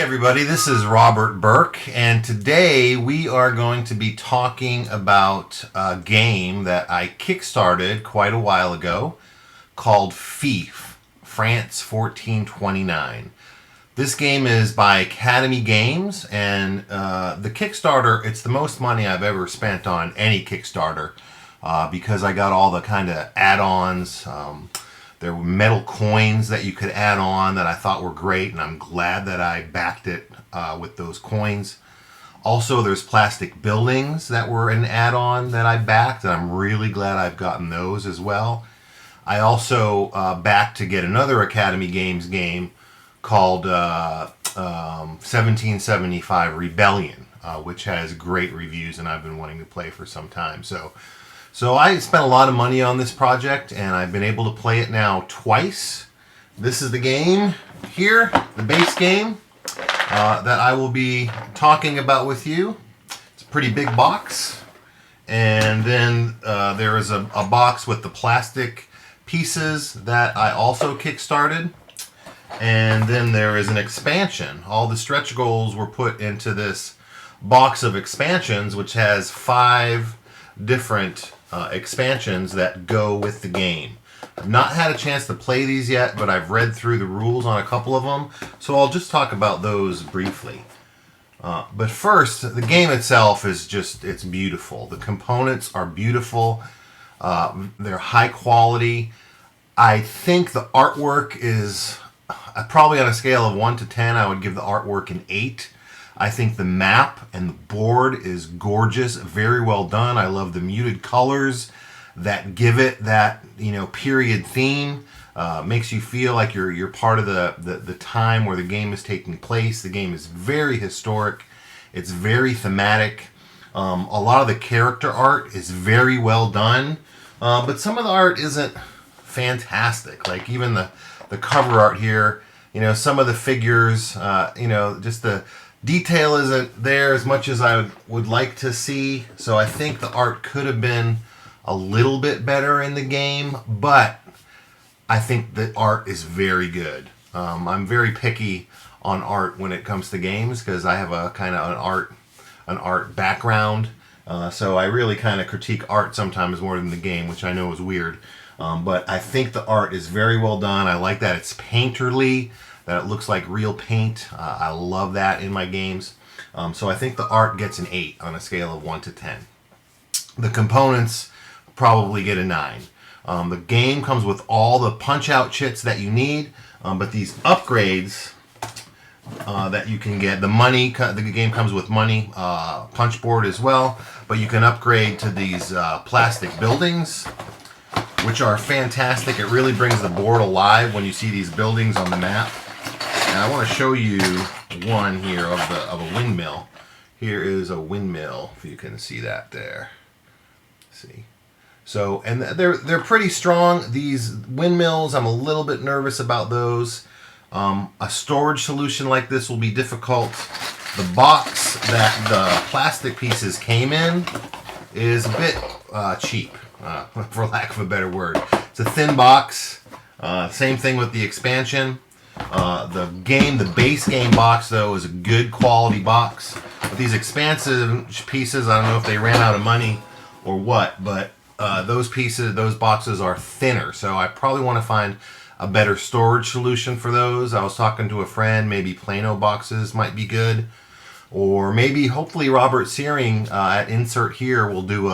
everybody, this is Robert Burke, and today we are going to be talking about a game that I kickstarted quite a while ago called Fief, France 1429. This game is by Academy Games, and the Kickstarter, it's the most money I've ever spent on any Kickstarter because I got all the kind of add-ons. There were metal coins that you could add on that I thought were great, and I'm glad that I backed it with those coins. Also, there's plastic buildings that were an add-on that I backed, and I'm really glad I've gotten those as well. I also backed to get another Academy Games game called 1775 Rebellion, which has great reviews, and I've been wanting to play for some time. So I spent a lot of money on this project, and I've been able to play it now twice. This is the game here, the base game, that I will be talking about with you. It's a pretty big box. And then there is a box with the plastic pieces that I also kickstarted. And then there is an expansion. All the stretch goals were put into this box of expansions, which has 5 different expansions that go with the game. I've not had a chance to play these yet, but I've read through the rules on a couple of them, so I'll just talk about those briefly. But first, the game itself is just, it's beautiful. The components are beautiful. They're high quality. I think the artwork is probably on a scale of 1 to 10, I would give the artwork an 8. I think the map and the board is gorgeous, very well done. I love the muted colors that give it that, period theme. Makes you feel like you're part of the time where the game is taking place. The game is very historic. It's very thematic. A lot of the character art is very well done, but some of the art isn't fantastic. Like even the cover art here, some of the figures, just the detail isn't there as much as I would like to see, so I think the art could have been a little bit better in the game, but I think the art is very good. I'm very picky on art when it comes to games because I have a kind of an art background, so I really kind of critique art sometimes more than the game, which I know is weird, but I think the art is very well done. I like that it's painterly, that it looks like real paint. I love that in my games. So I think the art gets an 8 on a scale of 1 to 10. The components probably get a 9. The game comes with all the punch-out chits that you need, but these upgrades that you can get, the game comes with money, punch board as well, but you can upgrade to these plastic buildings, which are fantastic. It really brings the board alive when you see these buildings on the map. And I want to show you one here of a windmill. Here is a windmill, if you can see that there. See, so and they're pretty strong. These windmills, I'm a little bit nervous about those. A storage solution like this will be difficult. The box that the plastic pieces came in is a bit cheap, for lack of a better word. It's a thin box. Same thing with the expansion. The base game box, though, is a good quality box. But these expansive pieces, I don't know if they ran out of money or what, but those boxes are thinner. So I probably want to find a better storage solution for those. I was talking to a friend, maybe Plano boxes might be good. Or maybe, hopefully, Robert Searing at Insert Here will do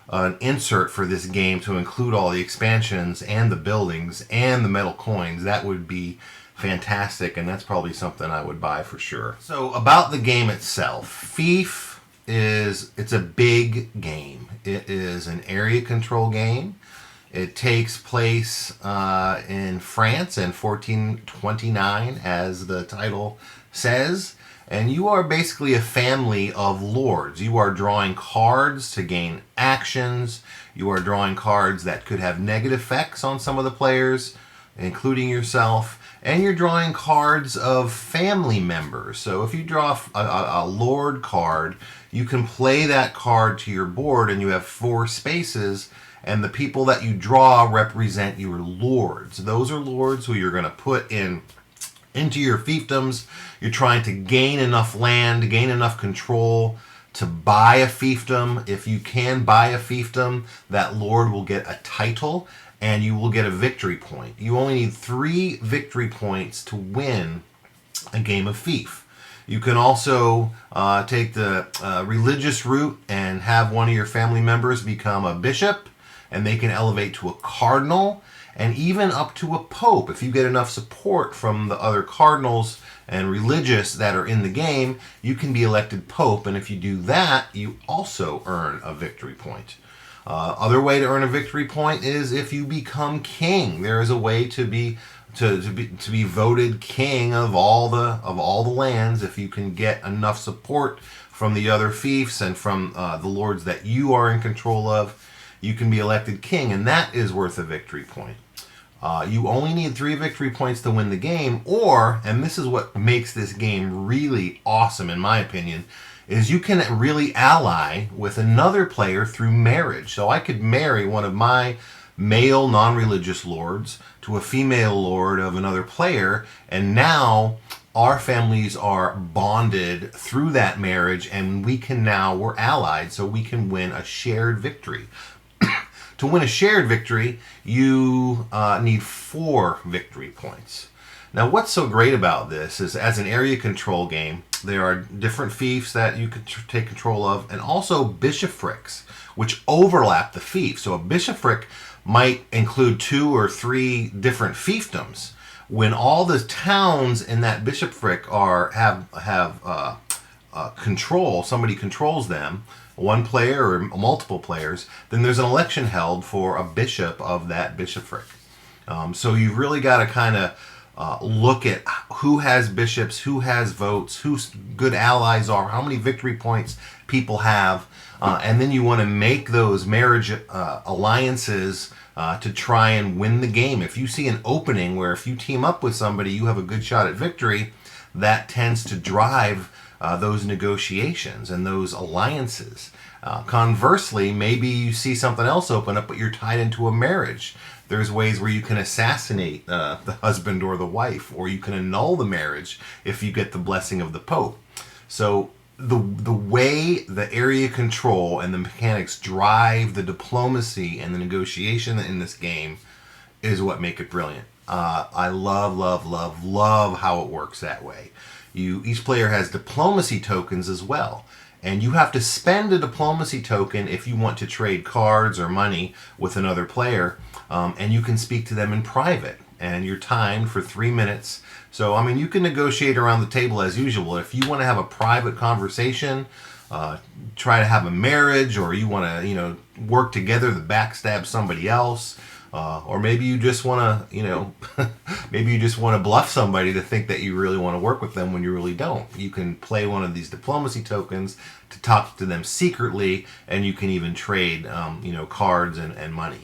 an insert for this game to include all the expansions and the buildings and the metal coins. That would be fantastic, and that's probably something I would buy for sure. So about the game itself, Fief it's a big game. It is an area control game. It takes place in France in 1429, as the title says, and you are basically a family of lords. You are drawing cards to gain actions. You are drawing cards that could have negative effects on some of the players, including yourself. And you're drawing cards of family members. So if you draw a Lord card, you can play that card to your board, and you have 4 spaces, and the people that you draw represent your lords. Those are lords who you're going to put in into your fiefdoms. You're trying to gain enough land, gain enough control to buy a fiefdom. If you can buy a fiefdom, that lord will get a title and you will get a victory point. You only need 3 victory points to win a game of Fief. You can also take the religious route and have one of your family members become a bishop, and they can elevate to a cardinal and even up to a pope. If you get enough support from the other cardinals and religious that are in the game, you can be elected pope, and if you do that, you also earn a victory point. Other way to earn a victory point is if you become king. There is a way to be voted king of all the lands. If you can get enough support from the other fiefs and from the lords that you are in control of, you can be elected king, and that is worth a victory point. You only need 3 victory points to win the game, or, and this is what makes this game really awesome in my opinion, is you can really ally with another player through marriage. So I could marry one of my male non-religious lords to a female lord of another player, and now our families are bonded through that marriage, and we're allied, so we can win a shared victory. To win a shared victory, you need 4 victory points. Now, what's so great about this is, as an area control game, there are different fiefs that you could take control of, and also bishoprics, which overlap the fief. So a bishopric might include 2 or 3 different fiefdoms. When all the towns in that bishopric have control, somebody controls them, one player or multiple players, then there's an election held for a bishop of that bishopric. So you've really got to kind of look at who has bishops, who has votes, who's good allies are, how many victory points people have, and then you want to make those marriage alliances to try and win the game. If you see an opening where if you team up with somebody, you have a good shot at victory, that tends to drive those negotiations and those alliances. Conversely, maybe you see something else open up, but you're tied into a marriage. There's ways where you can assassinate the husband or the wife, or you can annul the marriage if you get the blessing of the Pope. So the way the area control and the mechanics drive the diplomacy and the negotiation in this game is what make it brilliant. I love how it works that way. Each player has diplomacy tokens as well, and you have to spend a diplomacy token if you want to trade cards or money with another player, and you can speak to them in private, and you're timed for 3 minutes. So, I mean, you can negotiate around the table as usual. If you want to have a private conversation, try to have a marriage, or you want to, work together to backstab somebody else, or maybe you just want to, maybe you just want to bluff somebody to think that you really want to work with them when you really don't. You can play one of these diplomacy tokens to talk to them secretly, and you can even trade, cards and money.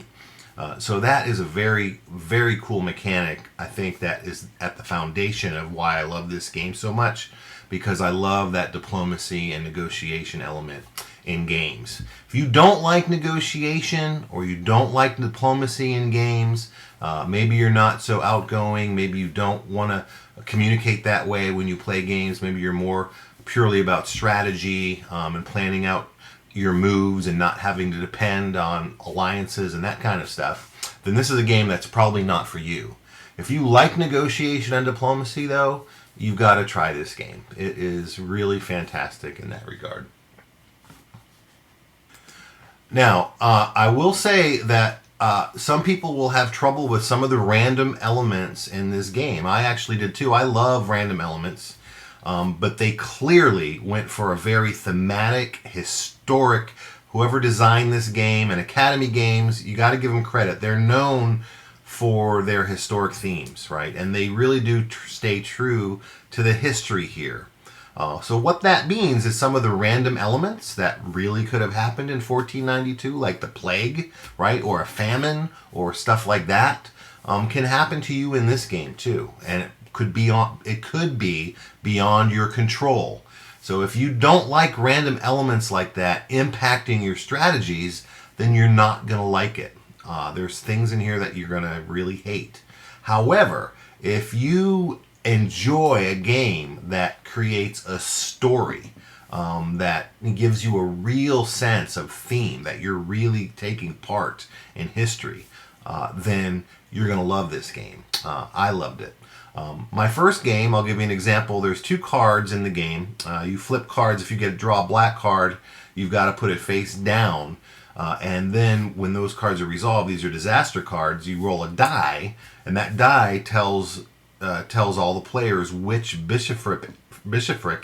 So that is a very, very cool mechanic. I think that is at the foundation of why I love this game so much, because I love that diplomacy and negotiation element in games. If you don't like negotiation, or you don't like diplomacy in games, maybe you're not so outgoing, maybe you don't want to communicate that way when you play games, maybe you're more purely about strategy and planning out your moves and not having to depend on alliances and that kind of stuff, then this is a game that's probably not for you. If you like negotiation and diplomacy, though, you've got to try this game. It is really fantastic in that regard. Now, I will say that some people will have trouble with some of the random elements in this game. I actually did too. I love random elements, but they clearly went for a very thematic, historic. Whoever designed this game, and Academy Games, you got to give them credit. They're known for their historic themes, right? And they really do stay true to the history here. So what that means is some of the random elements that really could have happened in 1492, like the plague, right, or a famine, or stuff like that, can happen to you in this game too, and it could be beyond your control. So if you don't like random elements like that impacting your strategies, then you're not going to like it. There's things in here that you're going to really hate. However, if you enjoy a game that creates a story, that gives you a real sense of theme, that you're really taking part in history, then you're going to love this game. I loved it. My first game, I'll give you an example. There's 2 cards in the game. You flip cards. If you draw a black card, you've got to put it face down. And then when those cards are resolved, these are disaster cards, you roll a die, and that die tells all the players which bishopric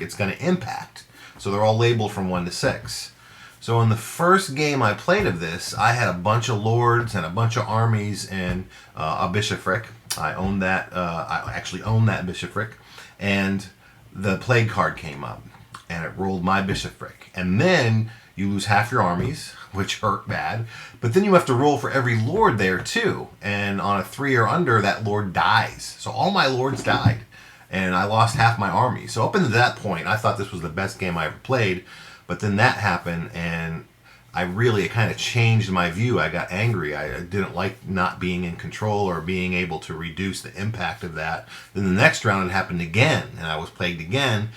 it's going to impact. So they're all labeled from 1 to 6. So in the first game I played of this, I had a bunch of lords and a bunch of armies and a bishopric. I owned that. I actually owned that bishopric, and the plague card came up, and it rolled my bishopric. And then you lose half your armies, which hurt bad. But then you have to roll for every lord there too. And on a 3 or under, that lord dies. So all my lords died, and I lost half my army. So up until that point, I thought this was the best game I ever played. But then that happened, and it kind of changed my view. I got angry. I didn't like not being in control or being able to reduce the impact of that. Then the next round it happened again, and I was plagued again.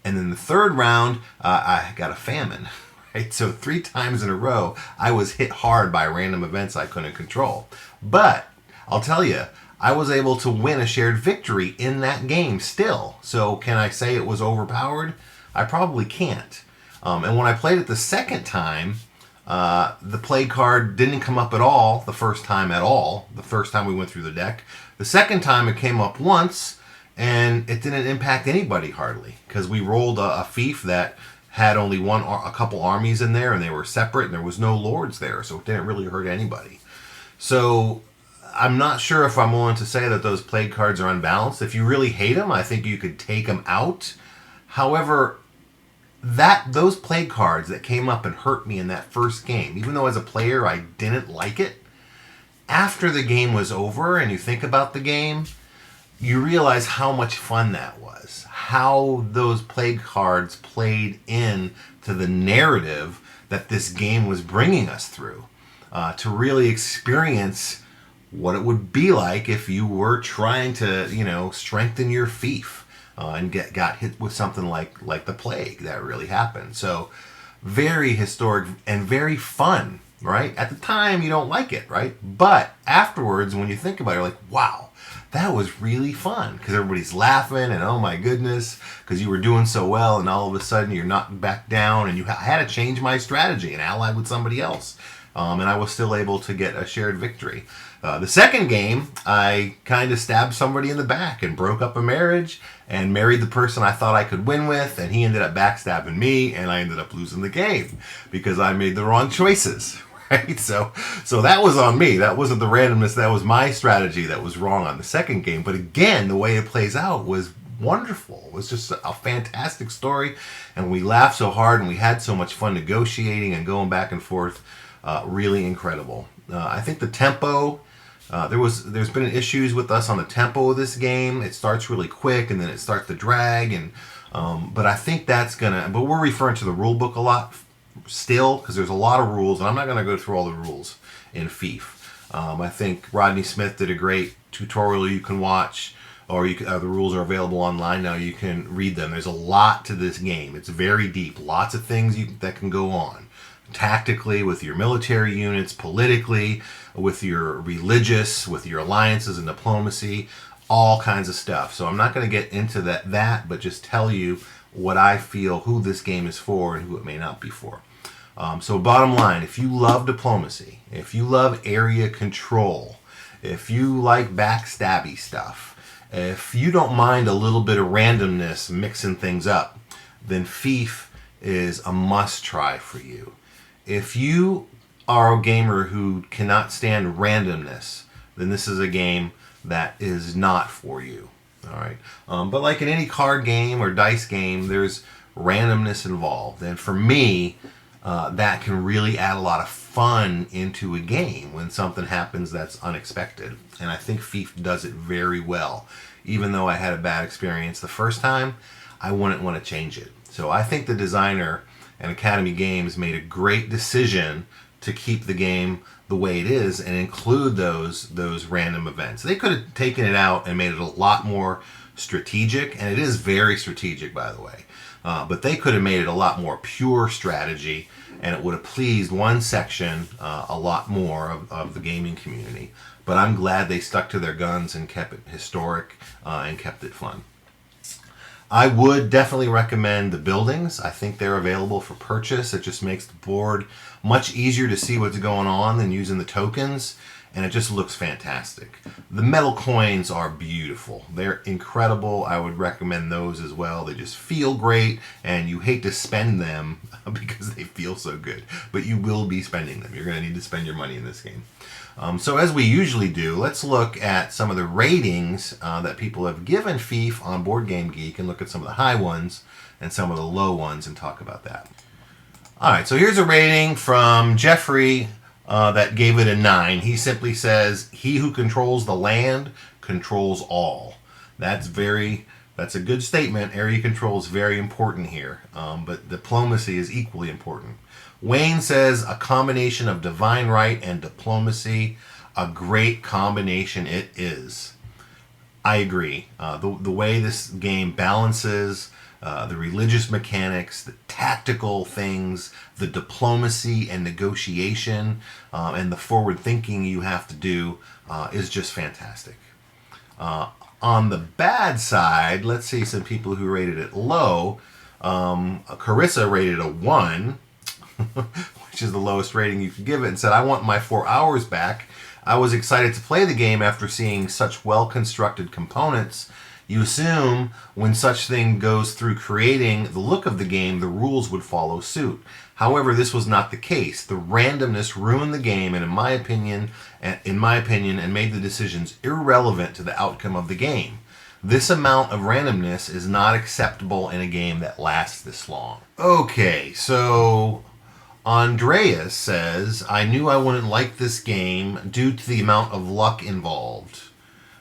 And then the third round, I got a famine. Right? So 3 times in a row, I was hit hard by random events I couldn't control. But I'll tell you, I was able to win a shared victory in that game still. So can I say it was overpowered? I probably can't. And when I played it the second time, the plague card didn't come up at all the first time the first time we went through the deck. The second time it came up once, and it didn't impact anybody hardly, because we rolled a fief that had only a couple armies in there, and they were separate, and there was no lords there, so it didn't really hurt anybody. So I'm not sure if I'm willing to say that those plague cards are unbalanced. If you really hate them, I think you could take them out. However, those plague cards that came up and hurt me in that first game, even though as a player I didn't like it, after the game was over and you think about the game, you realize how much fun that was. How those plague cards played in to the narrative that this game was bringing us through, to really experience what it would be like if you were trying to, strengthen your fief. And got hit with something like the plague that really happened. So very historic and very fun, right? At the time, you don't like it, right? But afterwards, when you think about it, you're like, wow, that was really fun, because everybody's laughing and oh my goodness, because you were doing so well, and all of a sudden you're knocked back down, and I had to change my strategy and ally with somebody else. And I was still able to get a shared victory. The second game, I kind of stabbed somebody in the back and broke up a marriage and married the person I thought I could win with, and he ended up backstabbing me, and I ended up losing the game because I made the wrong choices. Right? So that was on me. That wasn't the randomness. That was my strategy that was wrong on the second game. But again, the way it plays out was wonderful. It was just a fantastic story, and we laughed so hard, and we had so much fun negotiating and going back and forth. Really incredible. I think the tempo, there's been issues with us on the tempo of this game. It starts really quick and then it starts to drag, and but I think but we're referring to the rule book a lot still, because there's a lot of rules, and I'm not gonna go through all the rules in Fief. I think Rodney Smith did a great tutorial you can watch, or the rules are available online now. You can read them. There's a lot to this game. It's very deep. Lots of things that can go on. Tactically, with your military units, politically, with your religious, with your alliances and diplomacy, all kinds of stuff. So I'm not going to get into that, but just tell you what I feel, who this game is for and who it may not be for. So bottom line, if you love diplomacy, if you love area control, if you like backstabby stuff, if you don't mind a little bit of randomness mixing things up, then Fief is a must-try for you. If you are a gamer who cannot stand randomness, then this is a game that is not for you. All right. But like in any card game or dice game, there's randomness involved. And for me, that can really add a lot of fun into a game when something happens that's unexpected. And I think Fief does it very well. Even though I had a bad experience the first time, I wouldn't want to change it. So I think the designer and Academy Games made a great decision to keep the game the way it is and include those random events. They could have taken it out and made it a lot more strategic, and it is very strategic, by the way. But they could have made it a lot more pure strategy, and it would have pleased one section a lot more of the gaming community. But I'm glad they stuck to their guns and kept it historic and kept it fun. I would definitely recommend the buildings. I think they're available for purchase. It just makes the board much easier to see what's going on than using the tokens, and it just looks fantastic. The metal coins are beautiful. They're incredible. I would recommend those as well. They just feel great, and you hate to spend them because they feel so good, but you will be spending them. You're going to need to spend your money in this game. So as we usually do, let's look at some of the ratings that people have given Fief on Board Game Geek, and look at some of the high ones and some of the low ones and talk about that. All right, so here's a rating from Jeffrey that gave it a 9. He simply says, "He who controls the land controls all." That's a good statement. Area control is very important here, but diplomacy is equally important. Wayne says, "A combination of divine right and diplomacy. A great combination it is." I agree. The way this game balances the religious mechanics, the tactical things, the diplomacy and negotiation, and the forward thinking you have to do is just fantastic. On the bad side, let's see some people who rated it low. Carissa rated a 1. Which is the lowest rating you can give it, and said, "I want my 4 hours back. I was excited to play the game after seeing such well-constructed components. You assume when such thing goes through creating the look of the game, the rules would follow suit. However, this was not the case. The randomness ruined the game, and in my opinion, and made the decisions irrelevant to the outcome of the game. This amount of randomness is not acceptable in a game that lasts this long." Okay, so Andreas says, "I knew I wouldn't like this game due to the amount of luck involved,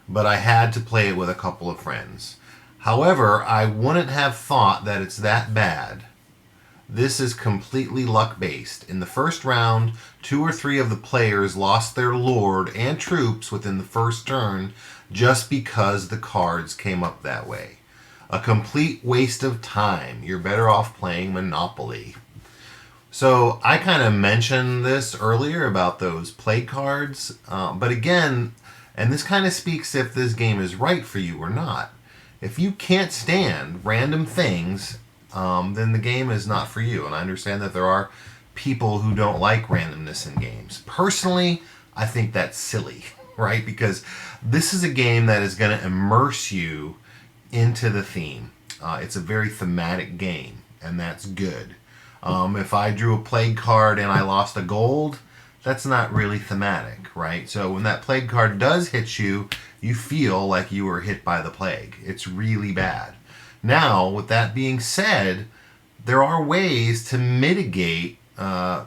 but I had to play it with a couple of friends. However, I wouldn't have thought that it's that bad. This is completely luck-based. In the first round, 2 or 3 of the players lost their lord and troops within the first turn just because the cards came up that way. A complete waste of time. You're better off playing Monopoly." So I kind of mentioned this earlier about those play cards, but again, and this kind of speaks if this game is right for you or not. If you can't stand random things, then the game is not for you. And I understand that there are people who don't like randomness in games. Personally, I think that's silly, right? Because this is a game that is going to immerse you into the theme. It's a very thematic game, and that's good. If I drew a plague card and I lost a gold, that's not really thematic, right? So when that plague card does hit you, you feel like you were hit by the plague. It's really bad. Now, with that being said, there are ways to mitigate things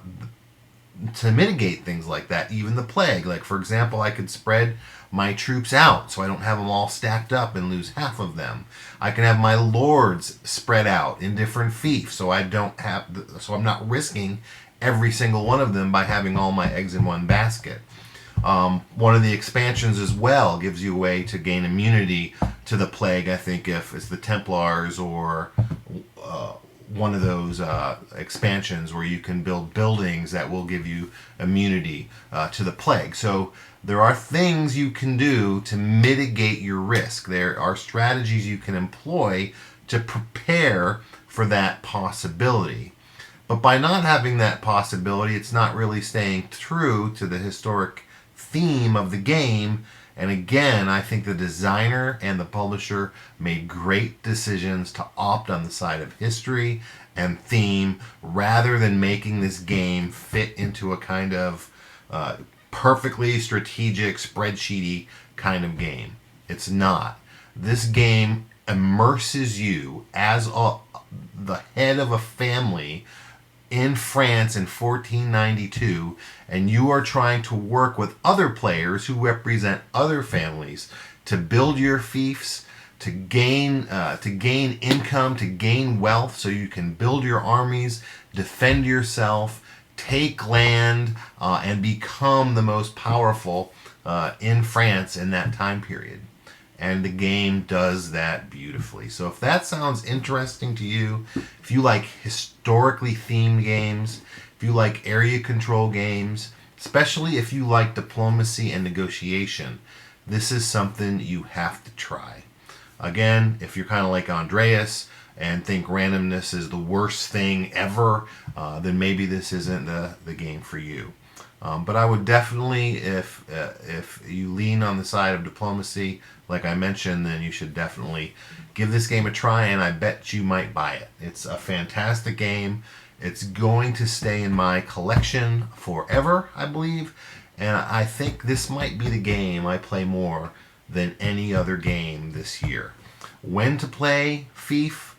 like that, even the plague. Like, for example, I could spread my troops out so I don't have them all stacked up and lose half of them. I can have my lords spread out in different fiefs so I'm not risking every single one of them by having all my eggs in one basket. One of the expansions as well gives you a way to gain immunity to the plague, I think, if it's the Templars or one of those expansions where you can build buildings that will give you immunity to the plague. So there are things you can do to mitigate your risk. There are strategies you can employ to prepare for that possibility. But by not having that possibility, it's not really staying true to the historic theme of the game. And again, I think the designer and the publisher made great decisions to opt on the side of history and theme rather than making this game fit into a kind of perfectly strategic, spreadsheety kind of game. It's not. This game immerses you as the head of a family in France in 1492, and you are trying to work with other players who represent other families to build your fiefs, to gain income, to gain wealth, so you can build your armies, defend yourself, take land, and become the most powerful in France in that time period. and the game does that beautifully. So if that sounds interesting to you, if you like historically themed games, if you like area control games, especially if you like diplomacy and negotiation, this is something you have to try. Again, if you're kind of like Andreas and think randomness is the worst thing ever, then maybe this isn't the game for you. But I would definitely, if you lean on the side of diplomacy, like I mentioned, then you should definitely give this game a try, and I bet you might buy it. It's a fantastic game. It's going to stay in my collection forever, I believe, and I think this might be the game I play more than any other game this year. When to play Fief?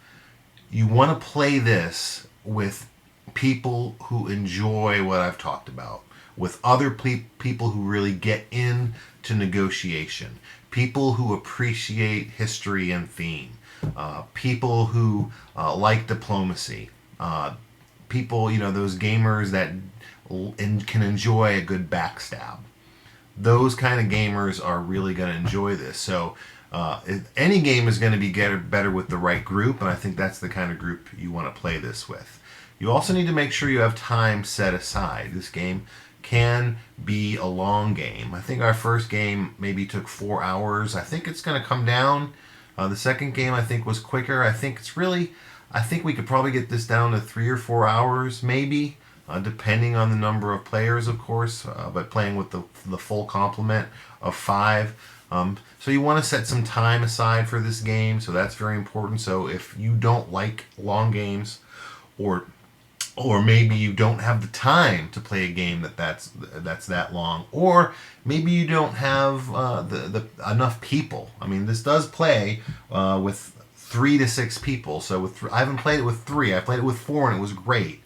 You want to play this with people who enjoy what I've talked about, with other people who really get into negotiation, people who appreciate history and theme, people who like diplomacy, people, those gamers that can enjoy a good backstab. Those kind of gamers are really going to enjoy this. So any game is going to be better with the right group, and I think that's the kind of group you want to play this with. You also need to make sure you have time set aside. This game can be a long game. I think our first game maybe took 4 hours. I think it's going to come down. The second game I think was quicker. I think we could probably get this down to 3 or 4 hours maybe, depending on the number of players, of course, but playing with the full complement of 5. So you want to set some time aside for this game, so that's very important. So if you don't like long games, or maybe you don't have the time to play a game that's that long, or maybe you don't have the enough people. I mean, this does play with 3 to 6 people. So I haven't played it with 3. I played it with 4, and it was great.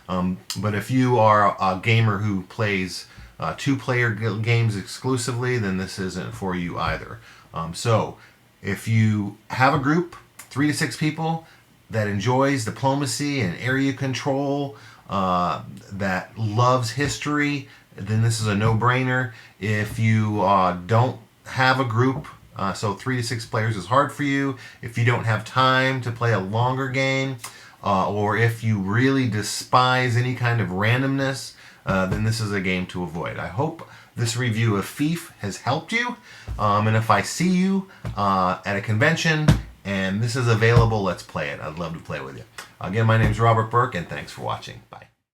But if you are a gamer who plays 2-player games exclusively, then this isn't for you either. So if you have a group, 3 to 6 people, that enjoys diplomacy and area control, that loves history, then this is a no-brainer. If you don't have a group, so 3 to 6 players is hard for you, if you don't have time to play a longer game, or if you really despise any kind of randomness, then this is a game to avoid. I hope this review of Fief has helped you, and if I see you at a convention and this is available, let's play it. I'd love to play with you. Again, my name is Robert Burke, and thanks for watching. Bye.